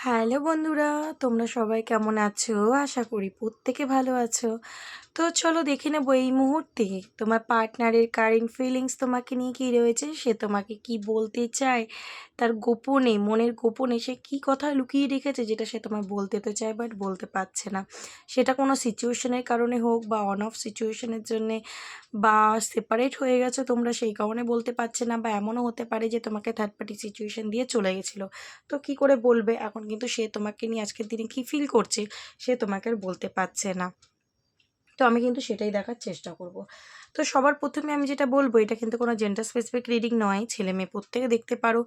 Hello বন্ধুরা, তোমরা সবাই কেমন আছো? আশা করি প্রত্যেকে ভালো আছো। তো চলো দেখে নেবো এই মুহূর্তে তোমার পার্টনারের কারেন্ট ফিলিংস তোমাকে নিয়ে কী রয়েছে, সে তোমাকে কি বলতে চায়, তার গোপনে মনের গোপনে সে কী কথা লুকিয়ে রেখেছে যেটা সে তোমায় বলতে তো চায় বাট বলতে পারছে না। সেটা কোনো সিচুয়েশনের কারণে হোক বা অন অফ সিচুয়েশনের জন্যে বা সেপারেট হয়ে গেছো তোমরা সেই কারণে বলতে পারছে না, বা এমনও হতে পারে যে তোমাকে থার্ড পার্টি সিচুয়েশন দিয়ে চলে গেছিলো। তো কি করে বলবে এখন, কিন্তু সে তোমাকে নিয়ে আজকের দিনে কী ফিল করছে সে তোমাকে আর বলতে পারছে না। তো আমি কিন্তু সেটাই দেখার চেষ্টা করব। তো সবার প্রথমে আমি যেটা বলবো, এটা কিন্তু কোনো জেন্ডার স্পেসিফিক রিডিং নয়, ছেলে মেয়ে প্রত্যেকে দেখতে পারো।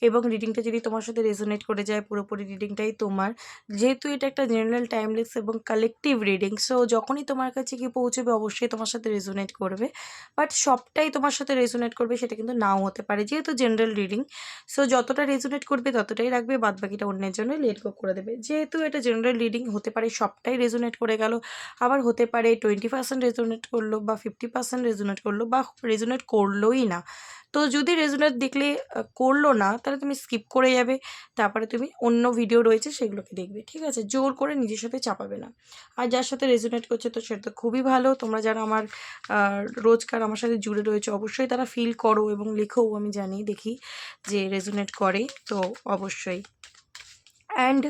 এবং রিডিংটা যদি তোমার সাথে রেজোনেট করে যায় পুরোপুরি রিডিংটাই তোমার। যেহেতু এটা একটা জেনারেল টাইমলেস এবং কালেকটিভ রিডিং, সো যখনই তোমার কাছে গিয়ে পৌঁছবে অবশ্যই তোমার সাথে রেজোনেট করবে। বাট সবটাই তোমার সাথে রেজোনেট করবে সেটা কিন্তু নাও হতে পারে, যেহেতু জেনারেল রিডিং। সো যতটা রেজোনেট করবে ততটাই রাখবে, বাদ বাকিটা অন্যের জন্য লেট গো করে দেবে। যেহেতু এটা জেনারেল রিডিং, হতে পারে সবটাই রেজোনেট করে গেল, আবার হতে পারে 20% রেজোনেট করলো বা 50% রেজোনেট করলো বা রেজোনেট করলোই না। তো যদি রেজোনেট দেখলে করলো না, তাহলে তুমি স্কিপ করে যাবে, তারপরে তুমি অন্য ভিডিও রয়েছে সেগুলোকে দেখবে, ঠিক আছে? জোর করে নিজের সাথে চাপাবে না। আর যার সাথে রেজোনেট করছে তো সেটা তো খুবই ভালো। তোমরা যারা আমার রোজকার আমার সাথে জুড়ে রয়েছে অবশ্যই তারা ফিল করো এবং লেখোও, আমি জানি দেখি যে রেজোনেট করে, তো অবশ্যই। অ্যান্ড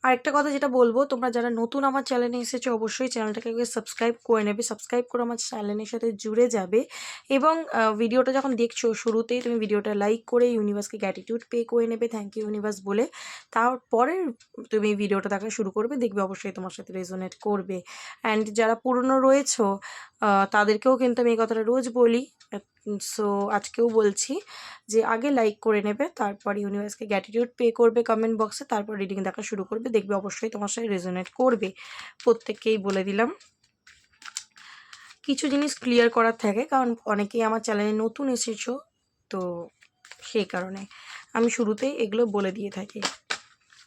আরেকটা কথা যেটা বলবো, তোমরা যারা নতুন আমার চ্যানেলে এসেছো অবশ্যই চ্যানেলটাকে সাবস্ক্রাইব করে নেবে, সাবস্ক্রাইব করে আমার চ্যানেলের সাথে জুড়ে যাবে। এবং ভিডিওটা যখন দেখছো শুরুতেই তুমি ভিডিওটা লাইক করে ইউনিভার্সকে গ্র্যাটিটিউড পে করে নেবে, থ্যাংক ইউ ইউনিভার্স বলে। তারপরে তুমি ভিডিওটা দেখা শুরু করবে, দেখবে অবশ্যই তোমার সাথে রেজোনেট করবে। অ্যান্ড যারা পুরনো রয়েছো তাদেরকেও কিন্তু আমি এই কথাটা রোজ বলি, সো আজকেও বলছি যে আগে লাইক করে নেবে, তারপর ইউনিভার্সকে গ্র্যাটিটিউড পে করবে কমেন্ট বক্সে, তারপর রিডিং দেখা শুরু করবে, দেখবে অবশ্যই তোমার সাথে রেজোনেট করবে। প্রত্যেককেই বলে দিলাম। কিছু জিনিস ক্লিয়ার করার থাকে, কারণ অনেকেই আমার চ্যানেলে নতুন এসেছো, তো সেই কারণে আমি শুরুতেই এগুলো বলে দিয়ে থাকি।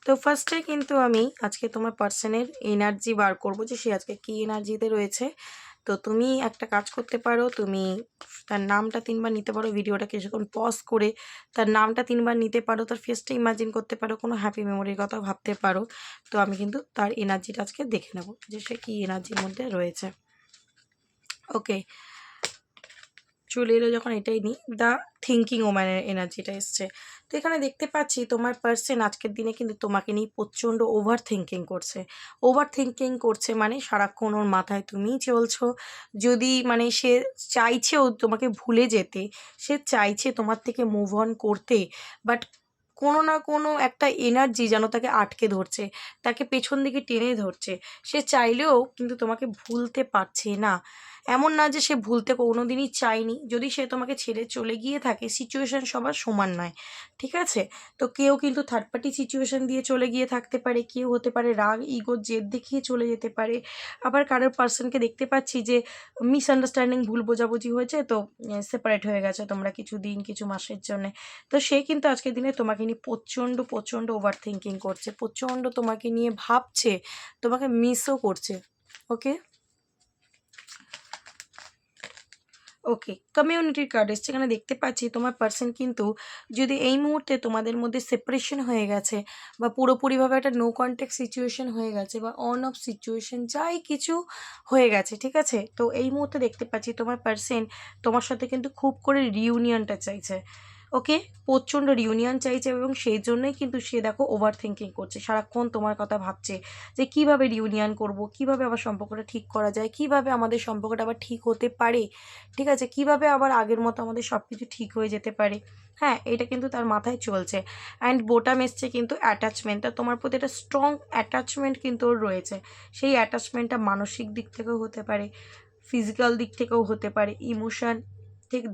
তো ফার্স্টে কিন্তু আমি আজকে তোমার পার্সনের এনার্জি বার করব যে সে আজকে কী এনার্জিতে রয়েছে। তো তুমি একটা কাজ করতে পারো, তুমি তার নামটা 3বার নিতে পারো, ভিডিওটা কিছুক্ষণ পজ করে তার নামটা 3বার নিতে পারো, তার ফেসটা ইমাজিন করতে পারো, কোনো হ্যাপি মেমোরির কথা ভাবতে পারো। তো আমি কিন্তু তার এনার্জিটা আজকে দেখে নেব যে সে কী এনার্জির মধ্যে রয়েছে। ওকে, চলে এলো যখন এটাই নিই, দ্য থিঙ্কিং ওম্যানের এনার্জিটা এসছে। তো এখানে দেখতে পাচ্ছি তোমার পার্সন আজকের দিনে কিন্তু তোমাকে নিয়ে প্রচণ্ড ওভার থিঙ্কিং করছে। ওভার থিঙ্কিং করছে মানে সারাক্ষণ ওর মাথায় তুমিই চলছো। যদি মানে সে চাইছেও তোমাকে ভুলে যেতে, সে চাইছে তোমার থেকে মুভ অন করতে, বাট কোনো না কোনো একটা এনার্জি যেন তাকে আটকে ধরছে, তাকে পেছন দিকে টেনে ধরছে। সে চাইলেও কিন্তু তোমাকে ভুলতে পারছে না। এমন না যে সে ভুলতে কোনো দিনই চায়নি, যদি সে তোমাকে ছেড়ে চলে গিয়ে থাকে, সিচুয়েশান সবার সমান নয়, ঠিক আছে? তো কেউ কিন্তু থার্ড পার্টি সিচুয়েশান দিয়ে চলে গিয়ে থাকতে পারে, কেউ হতে পারে রাগ ইগোর জেদ দেখিয়ে চলে যেতে পারে। আবার কারোর পার্সনকে দেখতে পাচ্ছি যে মিসআন্ডারস্ট্যান্ডিং ভুল বোঝাবুঝি হয়েছে, তো সেপারেট হয়ে গেছে তোমরা কিছু দিন কিছু মাসের জন্যে। তো সে কিন্তু আজকের দিনে তোমাকে নিয়ে প্রচণ্ড প্রচণ্ড ওভার থিঙ্কিং করছে, প্রচণ্ড তোমাকে নিয়ে ভাবছে, তোমাকে মিসও করছে। ওকে, ওকে, কমিউনিটির কার্ড এসছে। এখানে দেখতে পাচ্ছি তোমার পার্সন কিন্তু যদি এই মুহূর্তে তোমাদের মধ্যে সেপারেশন হয়ে গেছে বা পুরোপুরিভাবে একটা নো কন্ট্যাক্ট সিচুয়েশন হয়ে গেছে বা অন অফ সিচুয়েশন যাই কিছু হয়ে গেছে, ঠিক আছে? তো এই মুহূর্তে দেখতে পাচ্ছি তোমার পার্সন তোমার সাথে কিন্তু খুব করে রিউনিয়নটা চাইছে। ওকে, প্রচণ্ড রিউনিয়ন চাইছে এবং সেই জন্যই কিন্তু সে দেখো ওভার থিঙ্কিং করছে, সারাক্ষণ তোমার কথা ভাবছে যে কিভাবে রিউনিয়ন করব, কিভাবে আবার সম্পর্কটা ঠিক করা যায়, কিভাবে আমাদের সম্পর্কটা আবার ঠিক হতে পারে, ঠিক আছে? কিভাবে আবার আগের মতো আমাদের সব কিছু ঠিক হয়ে যেতে পারে। হ্যাঁ, এটা কিন্তু তার মাথায় চলছে। অ্যান্ড বোটাম এসছে কিন্তু অ্যাটাচমেন্টটা, তোমার প্রতি একটা স্ট্রং অ্যাটাচমেন্ট কিন্তু ওর রয়েছে। সেই অ্যাটাচমেন্টটা মানসিক দিক থেকেও হতে পারে, ফিজিক্যাল দিক থেকেও হতে পারে, ইমোশন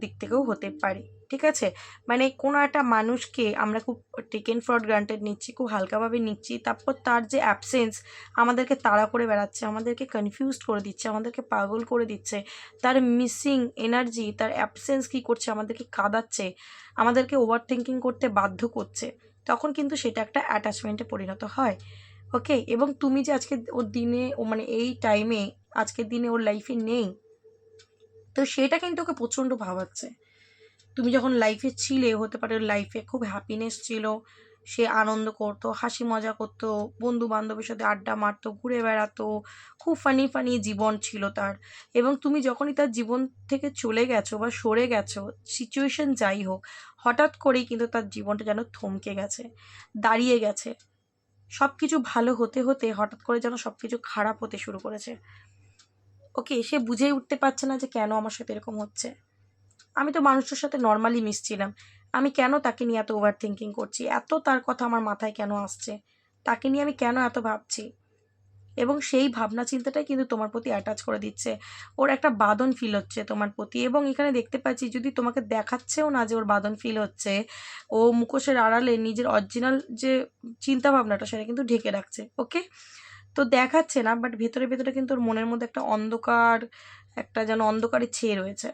দিক থেকেও হতে পারে, ঠিক আছে? মানে কোনো একটা মানুষকে আমরা খুব টেকেন ফর গ্রান্টেড নিচ্ছি, খুব হালকাভাবে নিচ্ছি, তারপর তার যে অ্যাবসেন্স আমাদেরকে তাড়া করে বেড়াচ্ছে, আমাদেরকে কনফিউজড করে দিচ্ছে, আমাদেরকে পাগল করে দিচ্ছে। তার মিসিং এনার্জি, তার অ্যাবসেন্স কী করছে, আমাদেরকে কাঁদাচ্ছে, আমাদেরকে ওভার থিঙ্কিং করতে বাধ্য করছে। তখন কিন্তু সেটা একটা অ্যাটাচমেন্টে পরিণত হয়। ওকে, এবং তুমি যে আজকে ওর দিনে ও মানে এই টাইমে আজকের দিনে ওর লাইফে নেই, তো সেটা কিন্তু ওকে প্রচণ্ড ভাবাচ্ছে। তুমি যখন লাইফে ছিলে, হতে পারে লাইফে খুব হ্যাপিনেস ছিল, সে আনন্দ করতো, হাসি মজা করতো, বন্ধু বান্ধবের সাথে আড্ডা মারতো, ঘুরে বেড়াতো, খুব ফানি ফানি জীবন ছিল তার। এবং তুমি যখনই তার জীবন থেকে চলে গেছো বা সরে গেছো, সিচুয়েশন যাই হোক, হঠাৎ করেই কিন্তু তার জীবনটা যেন থমকে গেছে, দাঁড়িয়ে গেছে। সব কিছু ভালো হতে হতে হঠাৎ করে যেন সব কিছু খারাপ হতে শুরু করেছে। ওকে, সে বুঝেই উঠতে পারছে না যে কেন আমার সাথে এরকম হচ্ছে। আমি তো মানুষটার সাথে নর্মালি মিশছিলাম, আমি কেন তাকে নিয়ে এত ওভার থিঙ্কিং করছি, এত তার কথা আমার মাথায় কেন আসছে, তাকে নিয়ে আমি কেন এত ভাবছি। এবং সেই ভাবনা চিন্তাটাই কিন্তু তোমার প্রতি অ্যাটাচ করে দিচ্ছে। ওর একটা বাঁধন ফিল হচ্ছে তোমার প্রতি। এবং এখানে দেখতে পাচ্ছি, যদি তোমাকে দেখাচ্ছেও না যে ওর বাঁধন ফিল হচ্ছে, ও মুখোশের আড়ালে নিজের অরিজিনাল যে চিন্তা ভাবনাটা সেটা কিন্তু ঢেকে রাখছে। ওকে, তো দেখাচ্ছে না, বাট ভেতরে ভেতরে কিন্তু ওর মনের মধ্যে একটা অন্ধকার, একটা যেন অন্ধকারের ছেয়ে রয়েছে।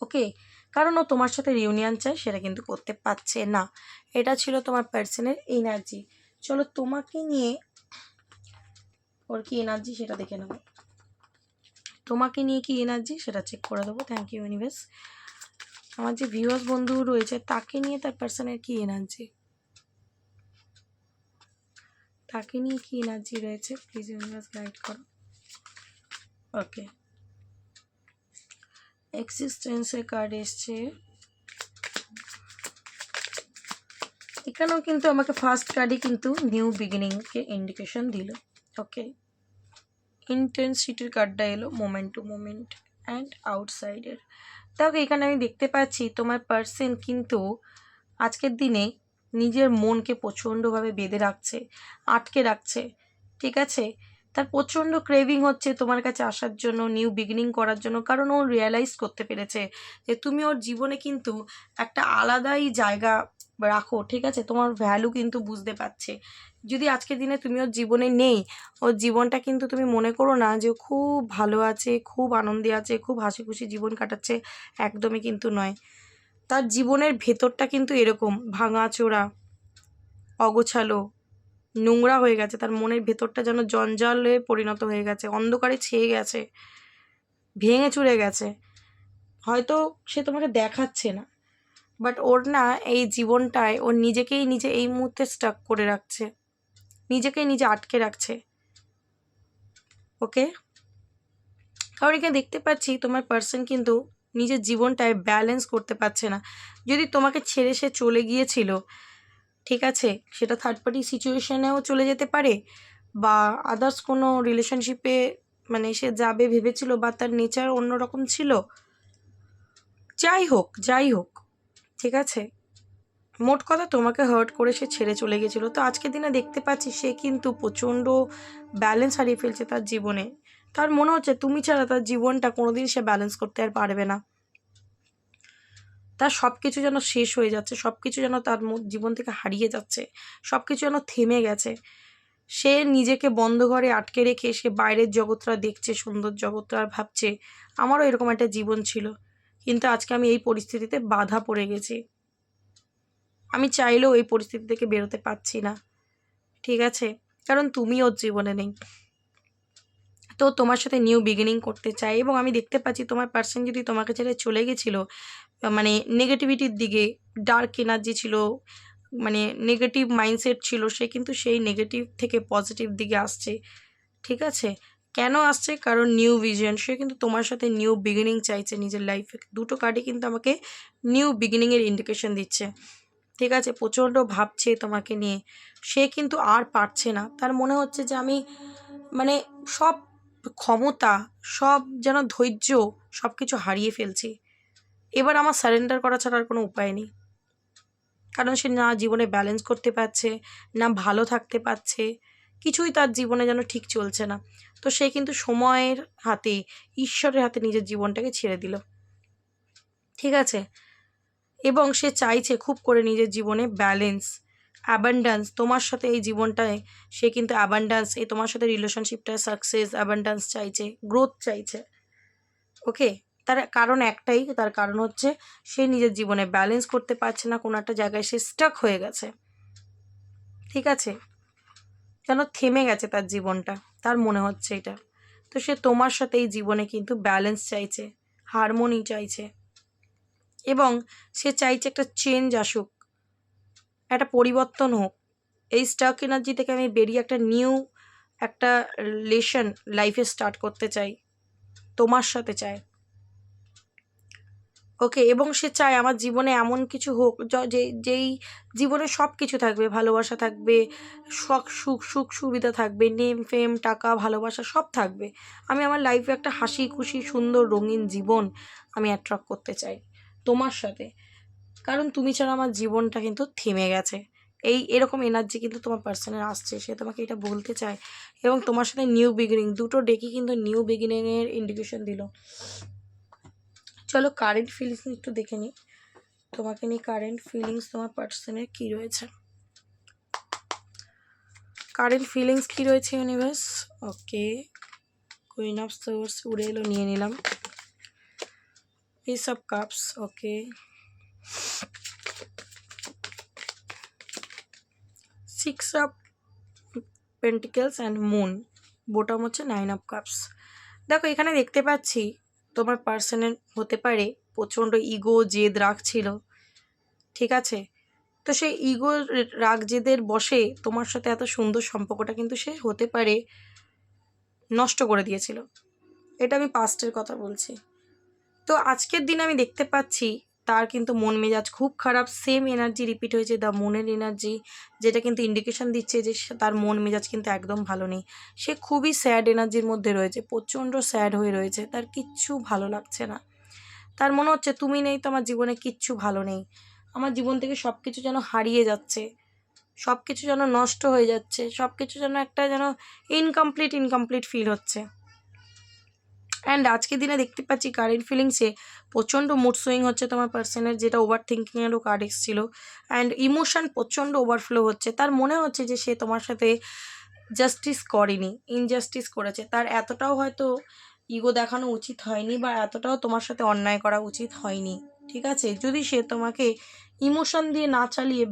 ওকে, কারণ ও তোমার সাথে রিউনিয়ন চায়, সেটা কিন্তু করতে পারছে না। এটা ছিল তোমার পার্সনের এনার্জি। চলো তোমাকে নিয়ে ওর কি এনার্জি সেটা দেখে নেবো। তোমাকে নিয়ে কি এনার্জি সেটা চেক করে দেবো। Thank you universe. আমার যে ভিউয়ার্স বন্ধু রয়েছে তাকে নিয়ে তার পার্সনের কি এনার্জি, তাকে নিয়ে কি এনার্জি রয়েছে, প্লিজ ইউনিভার্স গাইড করো। ওকে, এক্সিস্টেন্সের কার্ড এসছে। এখানেও কিন্তু আমাকে ফার্স্ট কার্ডই কিন্তু নিউ বিগিনিংকে ইন্ডিকেশন দিল। ওকে, ইন্টেন্সিটির কার্ডটা এলো, মোমেন্ট টু মোমেন্ট অ্যান্ড আউটসাইডের। দেখো এখানে আমি দেখতে পাচ্ছি তোমার পার্সন কিন্তু আজকের দিনে নিজের মনকে প্রচণ্ডভাবে বেঁধে রাখছে, আটকে রাখছে। ঠিক আছে, তার প্রচণ্ড ক্রেভিং হচ্ছে তোমার কাছে আসার জন্য, নিউ বিগিনিং করার জন্য। কারণ ও রিয়েলাইজ করতে পেরেছে যে তুমি ওর জীবনে কিন্তু একটা আলাদাই জায়গা রাখো। ঠিক আছে, তোমার ভ্যালু কিন্তু বুঝতে পারছে। যদি আজকের দিনে তুমি ওর জীবনে নেই, ওর জীবনটা কিন্তু তুমি মনে করো না যে ও খুব ভালো আছে, খুব আনন্দে আছে, খুব হাসি খুশি জীবন কাটাচ্ছে, একদমই কিন্তু নয়। তার জীবনের ভেতরটা কিন্তু এরকম ভাঙাচোরা, অগোছালো, নোংরা হয়ে গেছে। তার মনের ভেতরটা যেন জঞ্জালে পরিণত হয়ে গেছে, অন্ধকারে ছেয়ে গেছে, ভেঙে চুরে গেছে। হয়তো সে তোমাকে দেখাচ্ছে না, বাট ওর না এই জীবনটায় ওর নিজেকেই নিজে এই মুহূর্তে স্টাক করে রাখছে, নিজেকেই নিজে আটকে রাখছে। ওকে, কারণ এখানে দেখতে পাচ্ছি তোমার পার্সন কিন্তু নিজের জীবনটায় ব্যালেন্স করতে পারছে না। যদি তোমাকে ছেড়ে সে চলে গিয়েছিল, ঠিক আছে, সেটা থার্ড পার্টি সিচুয়েশনেও চলে যেতে পারে, বা আদার্স কোনো রিলেশনশিপে মানে সে যাবে ভেবেছিল, বা তার নেচার অন্যরকম ছিল, যাই হোক যাই হোক, ঠিক আছে, মোট কথা তোমাকে হার্ট করে সে ছেড়ে চলে গেছিলো। তো আজকের দিনে দেখতে পাচ্ছি সে কিন্তু প্রচণ্ড ব্যালেন্স হারিয়ে ফেলছে তার জীবনে। তার মনে হচ্ছে তুমি ছাড়া তার জীবনটা কোনোদিন সে ব্যালেন্স করতে আর পারবে না। তার সব কিছু যেন শেষ হয়ে যাচ্ছে, সব কিছু যেন তার জীবন থেকে হারিয়ে যাচ্ছে, সব কিছু যেন থেমে গেছে। সে নিজেকে বন্ধ ঘরে আটকে রেখে সে বাইরের জগৎটা দেখছে, সুন্দর জগৎটা, আর ভাবছে আমারও এরকম একটা জীবন ছিল, কিন্তু আজকে আমি এই পরিস্থিতিতে বাধা পড়ে গেছি, আমি চাইলেও এই পরিস্থিতি থেকে বেরোতে পারছি না। ঠিক আছে, কারণ তুমি ওর জীবনে নেই। তো তোমার সাথে নিউ বিগিনিং করতে চাই। এবং আমি দেখতে পাচ্ছি তোমার পার্সন যদি তোমাকে ছেড়ে চলে গেছিলো, মানে নেগেটিভিটির দিকে, ডার্ক এনার্জি ছিল, মানে নেগেটিভ মাইন্ডসেট ছিল, সে কিন্তু সেই নেগেটিভ থেকে পজিটিভ দিকে আসছে। ঠিক আছে, কেন আসছে? কারণ নিউ ভিশন, সে কিন্তু তোমার সাথে নিউ বিগিনিং চাইছে নিজের লাইফে। দুটো কার্ডই কিন্তু আমাকে নিউ বিগিনিংয়ের ইন্ডিকেশন দিচ্ছে। ঠিক আছে, প্রচণ্ড ভাবছে তোমাকে নিয়ে, সে কিন্তু আর পারছে না। তার মনে হচ্ছে যে আমি মানে সব ক্ষমতা, সব যেন ধৈর্য, সব কিছু হারিয়ে ফেলছি, এবার আমার সারেন্ডার করা ছাড়া আর কোনো উপায় নেই। কারণ সে না জীবনে ব্যালেন্স করতে পারছে, না ভালো থাকতে পারছে, কিছুই তার জীবনে যেন ঠিক চলছে না। তো সে কিন্তু সময়ের হাতে, ঈশ্বরের হাতে নিজের জীবনটাকে ছেড়ে দিল। ঠিক আছে, এবং সে চাইছে খুব করে নিজের জীবনে ব্যালেন্স, অ্যাবান্ডান্স। তোমার সাথে এই জীবনটায় সে কিন্তু অ্যাবান্ডান্স, এই তোমার সাথে রিলেশনশিপটায় সাকসেস, অ্যাবান্ডান্স চাইছে, গ্রোথ চাইছে। ওকে, তার কারণ একটাই, তার কারণ হচ্ছে সে নিজের জীবনে ব্যালেন্স করতে পারছে না, কোনো একটা জায়গায় সে স্টাক হয়ে গেছে। ঠিক আছে, যেন থেমে গেছে তার জীবনটা, তার মনে হচ্ছে এটা। তো সে তোমার সাথে এই জীবনে কিন্তু ব্যালেন্স চাইছে, হারমোনি চাইছে, এবং সে চাইছে একটা চেঞ্জ আসুক। একটা পরিবর্তন হোক, এই স্টাক এনার্জি থেকে আমি বেরিয়ে একটা নিউ একটা রিলেশন লাইফে স্টার্ট করতে চাই, তোমার সাথে চাই। ওকে, এবং সে চায় আমার জীবনে এমন কিছু হোক যেই জীবনে সব কিছু থাকবে, ভালোবাসা থাকবে, সুখ সুবিধা থাকবে, নেম ফেম টাকা ভালোবাসা সব থাকবে। আমি আমার লাইফে একটা হাসি খুশি সুন্দর রঙিন জীবন আমি অ্যাট্রাক্ট করতে চাই তোমার সাথে। কারণ তুমি ছাড়া আমার জীবনটা কিন্তু থেমে গেছে। এরকম এনার্জি কিন্তু তোমার পার্সনের আসছে, সে তোমাকে এটা বলতে চায়। এবং তোমার সাথে নিউ বিগিনিং, দুটো ডেকই কিন্তু নিউ বিগিনিংয়ের ইন্ডিকেশন দিল। চলো কারেন্ট ফিলিংস একটু দেখে নিই, তোমাকে নিয়ে কারেন্ট ফিলিংস তোমার পার্সনের কী রয়েছে। কারেন্ট ফিলিংস কী রয়েছে universe? Okay, queen of swords উড়ে এলো, নিয়ে নিলাম। Piece of cups, okay, six of pentacles and moon, bottom হচ্ছে 9 অফ কাপস। দেখো এখানে দেখতে পাচ্ছি তোমার পার্সনের হতে পারে প্রচণ্ড ইগো জেদ রাগ ছিল, ঠিক আছে? তো সেই ইগো রাগ জেদের বশে তোমার সাথে এত সুন্দর সম্পর্কটা কিন্তু সে হতে পারে নষ্ট করে দিয়েছিল। এটা আমি পাস্টের কথা বলছি। তো আজকের দিন আমি দেখতে পাচ্ছি তার কিন্তু মন মেজাজ খুব খারাপ, সেম এনার্জি রিপিট হয়েছে, দ্য মুনের এনার্জি, যেটা কিন্তু ইন্ডিকেশন দিচ্ছে যে তার মন মেজাজ কিন্তু একদম ভালো নেই। সে খুবই স্যাড এনার্জির মধ্যে রয়েছে, প্রচণ্ড স্যাড হয়ে রয়েছে, তার কিচ্ছু ভালো লাগছে না। তার মনে হচ্ছে তুমি নেই তো আমার জীবনে কিচ্ছু ভালো নেই, আমার জীবন থেকে সব কিছু যেন হারিয়ে যাচ্ছে, সব কিছু যেন নষ্ট হয়ে যাচ্ছে, সব কিছু যেন একটা যেন ইনকমপ্লিট ফিল হচ্ছে। অ্যান্ড আজকের দিনে দেখতে পাচ্ছি কারেন্ট ফিলিংসে প্রচণ্ড মুড সুইং হচ্ছে তোমার পার্সনের, যেটা ওভার থিঙ্কিংয়েরও কার্ড এসেছিলো। অ্যান্ড ইমোশন প্রচণ্ড ওভারফ্লো হচ্ছে, তার মনে হচ্ছে যে সে তোমার সাথে জাস্টিস করেনি, ইনজাস্টিস করেছে, তার এতটাও হয়তো ইগো দেখানো উচিত হয়নি, বা এতটাও তোমার সাথে অন্যায় করা উচিত হয়নি, ঠিক আছে? যদি সে তোমাকে ইমোশন দিয়ে না চালিয়ে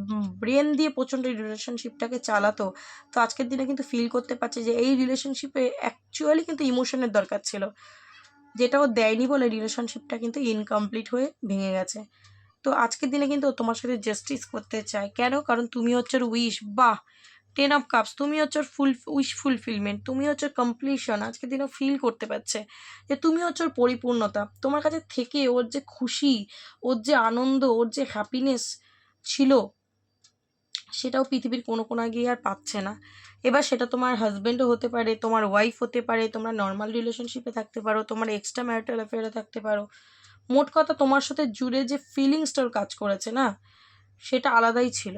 ব্রেন দিয়ে প্রচণ্ড রিলেশনশিপটাকে চালাতো, তো আজকের দিনে কিন্তু ফিল করতে পারছে যে এই রিলেশনশিপে অ্যাকচুয়ালি কিন্তু ইমোশনের দরকার ছিল, যেটাও দেয়নি বলে রিলেশনশিপটা কিন্তু ইনকমপ্লিট হয়ে ভেঙে গেছে। তো আজকের দিনে কিন্তু তোমার সাথে জাস্টিস করতে চায়। কেন? কারণ তুমি হচ্ছে ওর উইশ, বাহ, 10 অফ কাপস, তুমি হচ্ছে ওর উইশ ফুলফিলমেন্ট, তুমি হচ্ছে কমপ্লিশন। আজকের দিনে ফিল করতে পারছে যে তুমি হচ্ছে ওর পরিপূর্ণতা। তোমার কাছে থেকে ওর যে খুশি, ওর যে আনন্দ, ওর যে হ্যাপিনেস ছিল, সেটাও পৃথিবীর কোনো কোনায় গিয়ে আর পাচ্ছে না। এবার সেটা তোমার হাজব্যান্ডও হতে পারে, তোমার ওয়াইফ হতে পারে, তোমরা নর্মাল রিলেশনশিপে থাকতে পারো, তোমার এক্সট্রা ম্যারিটাল অ্যাফেয়ারে থাকতে পারো। মোট কথা তোমার সাথে জুড়ে যে ফিলিংসটার কাজ করেছে না, সেটা আলাদাই ছিল।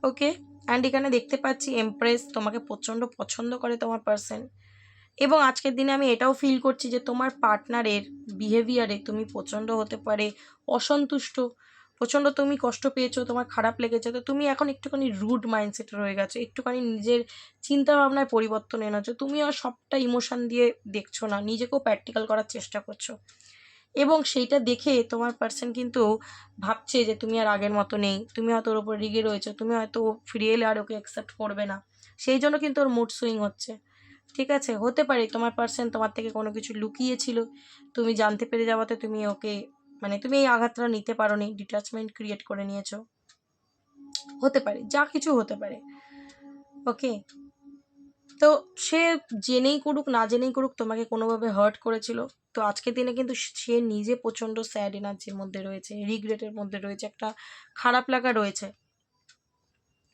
ওকে, অ্যান্ড এখানে দেখতে পাচ্ছি এমপ্রেস তোমাকে প্রচণ্ড পছন্দ করে তোমার পার্সন। এবং আজকের দিনে আমি এটাও ফিল করছি যে তোমার পার্টনারের বিহেভিয়ারে তুমি প্রচণ্ড হতে পারে অসন্তুষ্ট, প্রচণ্ড তুমি কষ্ট পেয়েছো, তোমার খারাপ লেগেছে, তো তুমি এখন একটুখানি রুড মাইন্ডসেটে রয়ে গেছো, একটুখানি নিজের চিন্তা ভাবনায় পরিবর্তন এনেছো, তুমি আর সবটা ইমোশন দিয়ে দেখছো না, নিজেকেও প্র্যাকটিক্যাল করার চেষ্টা করছো। এবং সেইটা দেখে তোমার পার্সন কিন্তু ভাবছে যে তুমি আর আগের মতো নেই, তুমি হয়তো ওর ওপর রেগে রয়েছো, তুমি হয়তো ফিরিয়ে এলে আর ওকে অ্যাকসেপ্ট করবে না, সেই জন্য কিন্তু ওর মুড সুইং হচ্ছে, ঠিক আছে? হতে পারে তোমার পার্সন তোমার থেকে কোনো কিছু লুকিয়েছিল, তুমি জানতে পেরে যাওয়াতে তুমি ওকে তুমি এই আঘাতটা নিতে পারো নি, ডিট্যাচমেন্ট ক্রিয়েট করে নিয়েছো, হতে পারে, যা কিছু হতে পারে। ওকে, তো সে জেনেই করুক না জেনেই করুক তোমাকে কোনোভাবে হার্ট করেছিল। তো আজকের দিনে কিন্তু সে নিজে প্রচণ্ড স্যাড এনার্জির মধ্যে রয়েছে, রিগ্রেটের মধ্যে রয়েছে, একটা খারাপ লাগা রয়েছে।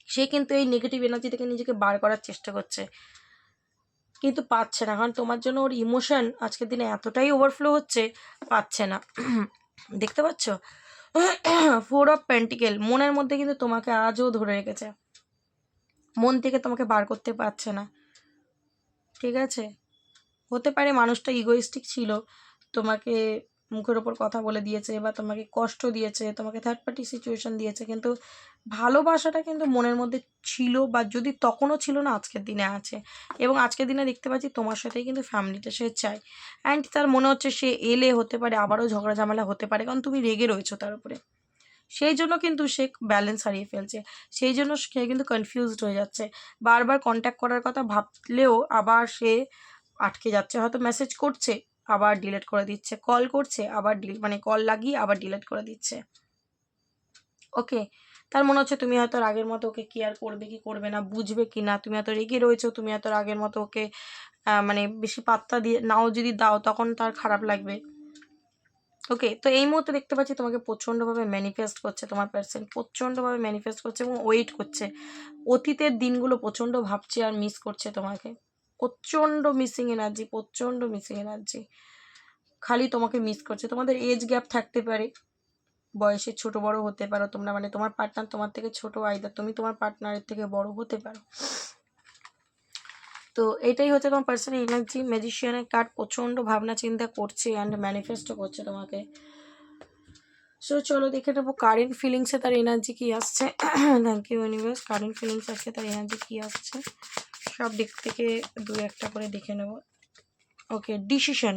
সে কিন্তু এই নেগেটিভ এনার্জি থেকে নিজেকে বার করার চেষ্টা করছে, কিন্তু পাচ্ছে না, কারণ তোমার জন্য ওর ইমোশন আজকের দিনে এতটাই ওভারফ্লো হচ্ছে, পাচ্ছে না। দেখতে পাচ্ছ 4 অফ পেন্টিকেল, মনের মধ্যে কিন্তু তোমাকে আজও ধরে রেখেছে, মন থেকে তোমাকে বার করতে পারছে না, ঠিক আছে? হতে পারে মানুষটা ইগোইস্টিক ছিল, তোমাকে মুখের ওপর কথা বলে দিয়েছে, বা তোমাকে কষ্ট দিয়েছে, তোমাকে থার্ড পার্টি সিচুয়েশন দিয়েছে, কিন্তু ভালোবাসাটা কিন্তু মনের মধ্যে ছিল, বা যদি তখনও ছিল না, আজকের দিনে আছে। এবং আজকের দিনে দেখতে পাচ্ছি তোমার সাথেই কিন্তু ফ্যামিলিটা সে চায়। অ্যান্ড তার মনে হচ্ছে সে এলে হতে পারে আবারও ঝগড়া ঝামেলা হতে পারে, কারণ তুমি রেগে রয়েছো তার উপরে, সেই জন্য কিন্তু সে ব্যালেন্স হারিয়ে ফেলছে, সেই জন্য সে কিন্তু কনফিউজড হয়ে যাচ্ছে, বারবার কন্ট্যাক্ট করার কথা ভাবলেও আবার সে আটকে যাচ্ছে, হয়তো মেসেজ করছে আবার ডিলিট করে দিচ্ছে, কল করছে আবার কল লাগিয়ে আবার ডিলিট করে দিচ্ছে। ওকে, তার মনে হচ্ছে তুমি হয়তো আগের মতো ওকে কেয়ার করবে কি করবে না, বুঝবে কি না, তুমি এত রেগে রয়েছো, তুমি এত আগের মতো ওকে মানে বেশি পাত্তা দিয়ে নাও যদি দাও তখন তার খারাপ লাগবে। ওকে, তো এই মুহূর্তে দেখতে পাচ্ছি তোমাকে প্রচণ্ডভাবে ম্যানিফেস্ট করছে তোমার পার্সন, প্রচণ্ডভাবে ম্যানিফেস্ট করছে এবং ওয়েট করছে। অতীতের দিনগুলো প্রচণ্ড ভাবছে আর মিস করছে তোমাকে, প্রচণ্ড মিসিং এনার্জি, প্রচণ্ড মিসিং এনার্জি, খালি তোমাকে মিস করছে। তোমাদের এজ গ্যাপ থাকতে পারে, বয়সে ছোট বড় হতে পারো তোমরা, মানে তোমার পার্টনার তোমার থেকে ছোট, আইদার তুমি তোমার পার্টনারের থেকে বড় হতে পারো। তো এটাই হচ্ছে তোমার পার্সোনাল এনার্জি। ম্যাজিশিয়ানের কার্ড প্রচণ্ড ভাবনা চিন্তা করছে অ্যান্ড ম্যানিফেস্টও করছে তোমাকে। সো চলো দেখে নেবো কারেন্ট ফিলিংসে তার এনার্জি কী আসছে। Thank you universe. Current feelings আজকে তার এনার্জি কী আসছে সব দিক থেকে দু একটা করে দেখে নেব। ওকে, ডিসিশন।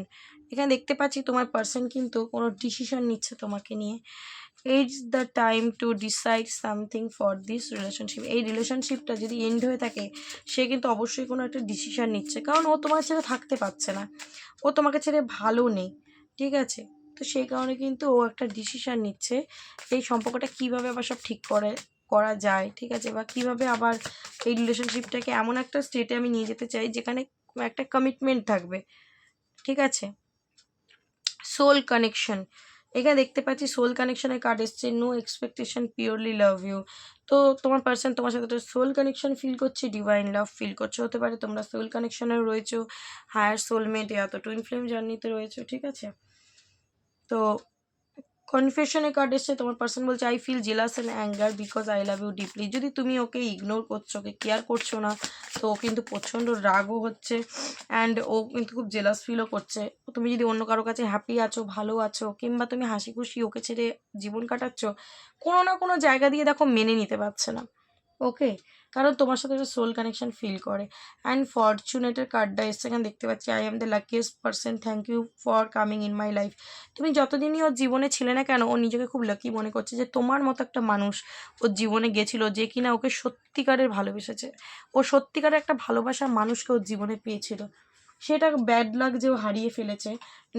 এখানে দেখতে পাচ্ছি তোমার পার্সন কিন্তু কোনো ডিসিশন নিচ্ছে তোমাকে নিয়ে। It's the time to decide something for this relationship. এই রিলেশনশিপটা যদি এন্ড হয়ে থাকে সে কিন্তু অবশ্যই কোনো একটা ডিসিশন নিচ্ছে, কারণ ও তোমার ছেড়ে থাকতে পারছে না, ও তোমাকে ছেড়ে ভালো নেই, ঠিক আছে? তো সেই কারণে কিন্তু ও একটা ডিসিশন নিচ্ছে এই সম্পর্কটা কীভাবে আবার সব ঠিক করা যায়, ঠিক আছে? বা কীভাবে আবার এই রিলেশনশিপটাকে এমন একটা স্টেটে আমি নিয়ে যেতে চাই যেখানে একটা কমিটমেন্ট থাকবে, ঠিক আছে? Soul connection. এখানে দেখতে পাচ্ছি সোল কানেকশনের কার্ড এসছে, no expectation, purely love you. তো তোমার পার্সন তোমার সাথে একটা সোল কানেকশন ফিল করছে, ডিভাইন লাভ ফিল করছে। হতে পারে তোমরা সোল কানেকশনেও রয়েছো, হায়ার সোলমেট ইয়া তো টুইন ফ্লেম জার্নিতে রয়েছো, ঠিক আছে? তো কনফেশনের কার্ড এসছে, তোমার পার্সন বলছে I feel jealous and anger because I love you deeply. যদি তুমি ওকে ইগনোর করছো, ওকে কেয়ার করছো না, তো ও কিন্তু প্রচণ্ড রাগও হচ্ছে অ্যান্ড ও কিন্তু খুব জেলাস ফিলও করছে। তুমি যদি অন্য কারো কাছে হ্যাপি আছো, ভালো আছো, কিংবা তুমি হাসি খুশি ওকে ছেড়ে জীবন কাটাচ্ছ, কোনো না কোনো জায়গা দিয়ে দেখো মেনে নিতে পারছে না, ওকে? কারণ তোমার সাথে একটা সোল কানেকশন ফিল করে। অ্যান্ড ফরচুনেটের কার্ডটা এসছে, এখানে দেখতে পাচ্ছি I am the luckiest person, thank you for coming in my life. তুমি যতদিনই ওর জীবনে ছিলে না কেন ও নিজেকে খুব লাকি মনে করছে যে তোমার মতো একটা মানুষ ওর জীবনে গেছিলো যে কিনা ওকে সত্যিকারের ভালোবেসেছে, ও সত্যিকারের একটা ভালোবাসার মানুষকে ওর জীবনে পেয়েছিল। সেটা ব্যাড লাক যে ও হারিয়ে ফেলেছে,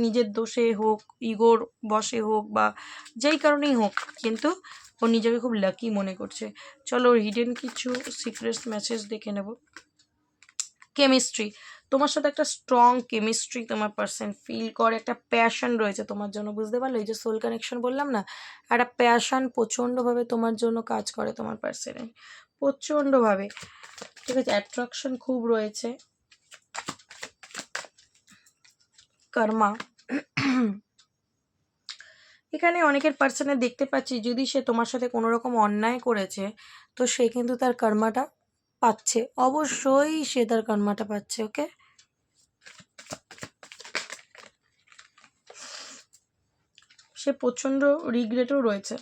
নিজের দোষে হোক, ইগোর বশে হোক, বা যেই কারণেই হোক, কিন্তু ও নিজেকে খুব লাকি মনে করছে। চলো হিডেন কিছু সিক্রেট মেসেজ দেখে নেব। কেমিস্ট্রি। তোমার সাথে একটা স্ট্রং কেমিস্ট্রি তোমার পার্সন ফিল করে, একটা প্যাশন রয়েছে তোমার জন্য, বুঝতে পারলো? এই যে সোল কানেকশন বললাম না, একটা প্যাশন প্রচণ্ডভাবে তোমার জন্য কাজ করে তোমার পার্সনের, প্রচণ্ডভাবে, ঠিক আছে? অ্যাট্রাকশন খুব রয়েছে। কর্মা। এখানে অনেকের পার্সনে দেখতে পাচ্ছি যদি সে তোমার সাথে কোনো রকম অন্যায় করেছে তো সে কিন্তু তার কর্মাটা পাচ্ছে, অবশ্যই সে তার কর্মাটা পাচ্ছে, ওকে? সে প্রচণ্ড রিগ্রেটও রয়েছে।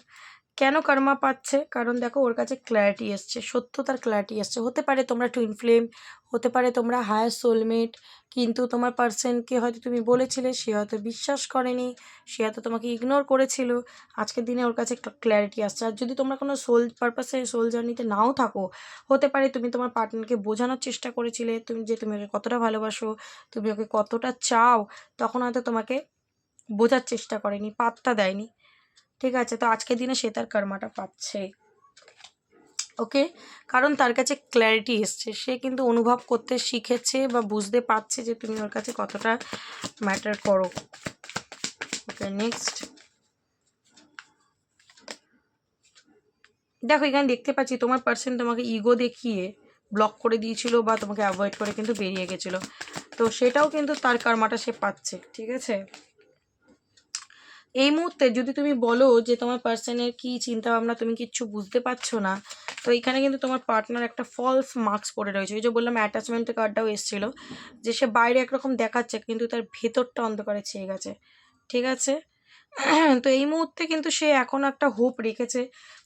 কেন কর্মা পাচ্ছে? কারণ দেখো ওর কাছে ক্ল্যারিটি এসছে, সত্যতার ক্ল্যারিটি এসছে। হতে পারে তোমরা টুইন ফ্লেম, হতে পারে তোমরা হায়ার সোলমেট, কিন্তু তোমার পার্সনকে হয়তো তুমি বলেছিলে, সে হয়তো বিশ্বাস করেনি, সে হয়তো তোমাকে ইগনোর করেছিল। আজকের দিনে ওর কাছে ক্ল্যারিটি আসছে। আর যদি তোমরা কোনো সোল পারপাসে সোল জার্নিতে নাও থাকো, হতে পারে তুমি তোমার পার্টনারকে বোঝানোর চেষ্টা করেছিলে তুমি ওকে কতটা ভালোবাসো, তুমি ওকে কতটা চাও, তখন হয়তো তোমাকে বোঝার চেষ্টা করেনি, পাত্তা দেয়নি, ঠিক আছে? তো আজকের দিনে সে তার কর্মাটা পাচ্ছে, ওকে? কারণ তার কাছে ক্ল্যারিটি এসছে, সে কিন্তু অনুভব করতে শিখেছে বা বুঝতে পারছে যে তুমি ওর কাছে কতটা ম্যাটার করো। ওকে, নেক্সট দেখো এখানে দেখতে পাচ্ছি তোমার পার্সন তোমাকে ইগো দেখিয়ে ব্লক করে দিয়েছিল বা তোমাকে অ্যাভয়েড করে কিন্তু বেরিয়ে গেছিলো, তো সেটাও কিন্তু তার কর্মাটা সে পাচ্ছে, ঠিক আছে? এই মুহূর্তে যদি তুমি বলো যে তোমার পার্সনের কী চিন্তাভাবনা তুমি কিচ্ছু বুঝতে পারছো না, তো এখানে কিন্তু তোমার পার্টনার একটা ফলস মার্কস পড়ে রয়েছে। ওই যে বললাম অ্যাটাচমেন্টের কার্ডটাও এসেছিলো যে সে বাইরে একরকম দেখাচ্ছে কিন্তু তার ভেতরটা অন্ধকারে ছেয়ে গেছে, ঠিক আছে? তো এই মুহূর্তে কিন্তু সে এখন একটা হোপ রেখেছে,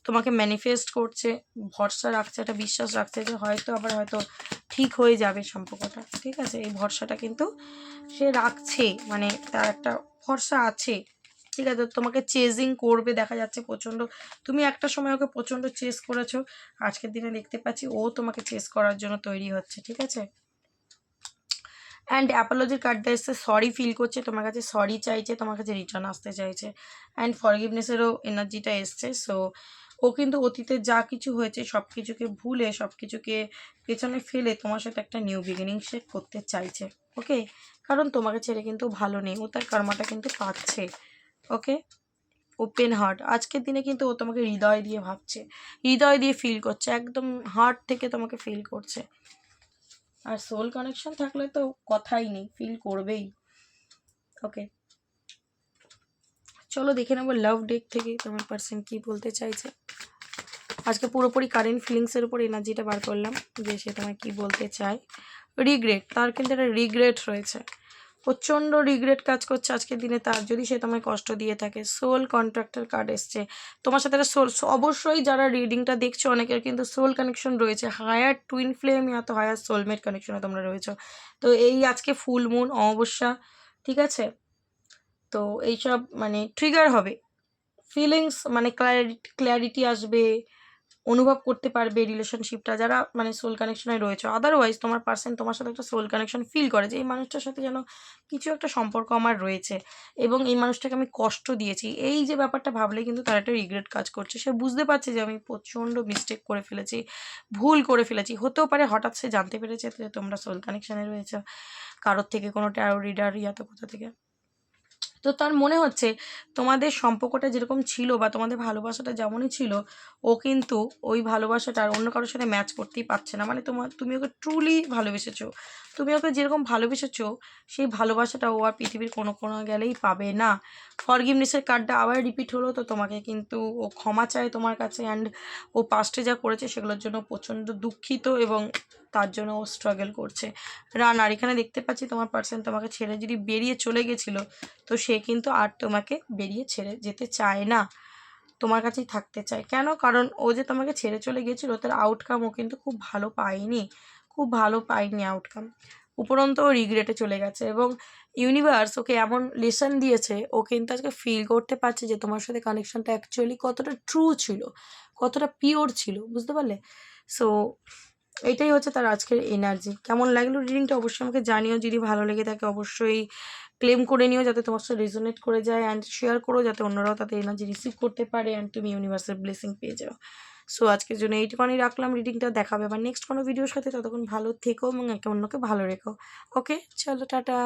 তোমাকে ম্যানিফেস্ট করছে, ভরসা রাখছে, একটা বিশ্বাস রাখছে যে হয়তো আবার হয়তো ঠিক হয়ে যাবে সম্পর্কটা, ঠিক আছে? এই ভরসাটা কিন্তু সে রাখছে, মানে তার একটা ভরসা আছে, ঠিক আছে? তোমাকে চেজিং করবে দেখা যাচ্ছে প্রচণ্ড, তুমি একটা সময় ওকে প্রচণ্ড চেস করেছো, আজকের দিনে দেখতে পাচ্ছি ও তোমাকে চেস করার জন্য তৈরি হচ্ছে, ঠিক আছে? অ্যান্ড অ্যাপোলজির কার্ডটা এসছে, সরি ফিল করছে তোমার কাছে, সরি চাইছে, তোমার কাছে রিটার্ন আসতে চাইছে। অ্যান্ড ফরগিভনেসেরও এনার্জিটা এসছে। সো ও ও কিন্তু অতীতে যা কিছু হয়েছে সব কিছুকে ভুলে, সব কিছুকে পেছনে ফেলে তোমার সাথে একটা নিউ বিগিনিং সে করতে চাইছে। ওকে, কারণ তোমাকে ছেড়ে কিন্তু ভালো নেই, ও তার কর্মাটা কিন্তু পাচ্ছে। ওকে, ওপেন হার্ট, আজকের দিনে কিন্তু ও তোমাকে হৃদয় দিয়ে ভাবছে, হৃদয় দিয়ে ফিল করছে, একদম হার্ট থেকে তোমাকে ফিল করছে। আর সোল কানেকশন থাকলে তো কথাই নেই, ফিল করবেই। ওকে, চলো দেখে নেবো লাভ ডেক থেকে তোমার পার্সন কি বলতে চাইছে। আজকে পুরোপুরি কারেন্ট ফিলিংসের উপর এনার্জিটা বার করলাম যে সে তোমায় কী বলতে চায়। রিগ্রেট, তার কিন্তু একটা রিগ্রেট রয়েছে, প্রচণ্ড রিগ্রেট কাজ করছে আজকের দিনে তার, যদি সে তোমায় কষ্ট দিয়ে থাকে। সোল কন্ট্রাক্টের কার্ড এসছে, তোমার সাথে একটা সোল, অবশ্যই যারা রিডিংটা দেখছো অনেকের কিন্তু সোল কানেকশন রয়েছে, হায়ার টুইন ফ্লেম তো হায়ার সোলমেট কানেকশনে তোমরা রয়েছো। তো এই আজকে ফুল মুন, অমাবস্যা, ঠিক আছে, তো এইসব মানে ট্রিগার হবে, ফিলিংস মানে ক্ল্যারিটি আসবে, অনুভব করতে পারবে রিলেশনশিপটা, যারা মানে সোল কানেকশনে রয়েছে। আদারওয়াইজ তোমার পার্সন তোমার সাথে একটা সোল কানেকশন ফিল করে যে এই মানুষটার সাথে যেন কিছু একটা সম্পর্ক আমার রয়েছে এবং এই মানুষটাকে আমি কষ্ট দিয়েছি, এই যে ব্যাপারটা ভাবলে কিন্তু তার একটা রিগ্রেট কাজ করছে। সে বুঝতে পারছে যে আমি প্রচণ্ড মিস্টেক করে ফেলেছি, ভুল করে ফেলেছি। হতেও পারে হঠাৎ সে জানতে পেরেছে যে তোমরা সোল কানেকশনে রয়েছে, কারোর থেকে কোনো ট্যারো রিডার তো কোথা থেকে। তো তার মনে হচ্ছে তোমাদের সম্পর্কটা যেরকম ছিল বা তোমাদের ভালোবাসাটা যেমনই ছিল, ও কিন্তু ওই ভালোবাসাটা আর অন্য কারোর সাথে ম্যাচ করতেই পারছে না। মানে তুমি ওকে ট্রুলি ভালোবেসেছো, তুমি ওকে যেরকম ভালোবেসেছো সেই ভালোবাসাটা ও আর পৃথিবীর কোনো গেলেই পাবে না। ফরগিভনেসের কার্ডটা আবার রিপিট হলো, তো তোমাকে কিন্তু ও ক্ষমা চায় তোমার কাছে, অ্যান্ড ও পাস্টে যা করেছে সেগুলোর জন্য প্রচণ্ড দুঃখিত এবং তার জন্য ও স্ট্রাগল করছে। রানার, এখানে দেখতে পাচ্ছি তোমার পার্সন তোমাকে ছেড়ে যদি বেরিয়ে চলে গেছিলো, তো সে কিন্তু আর তোমাকে বেরিয়ে ছেড়ে যেতে চায় না, তোমার কাছেই থাকতে চায়। কেন? কারণ ও যে তোমাকে ছেড়ে চলে গেছিলো তার আউটকাম ও কিন্তু খুব ভালো পায়নি, খুব ভালো পায়নি আউটকাম, উপরন্ত ও রিগ্রেটে চলে গেছে। এবং ইউনিভার্স ওকে এমন লেসন দিয়েছে, ও কিন্তু আজকে ফিল করতে পারছে যে তোমার সাথে কানেকশনটা অ্যাকচুয়ালি কতটা ট্রু ছিল, কতটা পিওর ছিল, বুঝতে পারলে? সো এইটাই হচ্ছে তার আজকের এনার্জি। কেমন লাগলো রিডিংটা অবশ্যই আমাকে জানিও, যদি ভালো লেগে থাকে অবশ্যই ক্লেম করে নিও যাতে তোমার সাথে রেজোনেট করে যায়, অ্যান্ড শেয়ার করো যাতে অন্যরাও তাদের এনার্জি রিসিভ করতে পারে অ্যান্ড তুমি ইউনিভার্সের ব্লেসিং পেয়ে যাও। সো আজকের জন্য এইটুখানি রাখলাম রিডিংটা, দেখাবে আবার নেক্সট কোনো ভিডিওর সাথে, ততক্ষণ ভালো থেকো এবং একে অন্যকে ভালো রেখো। ওকে, চলো টাটা।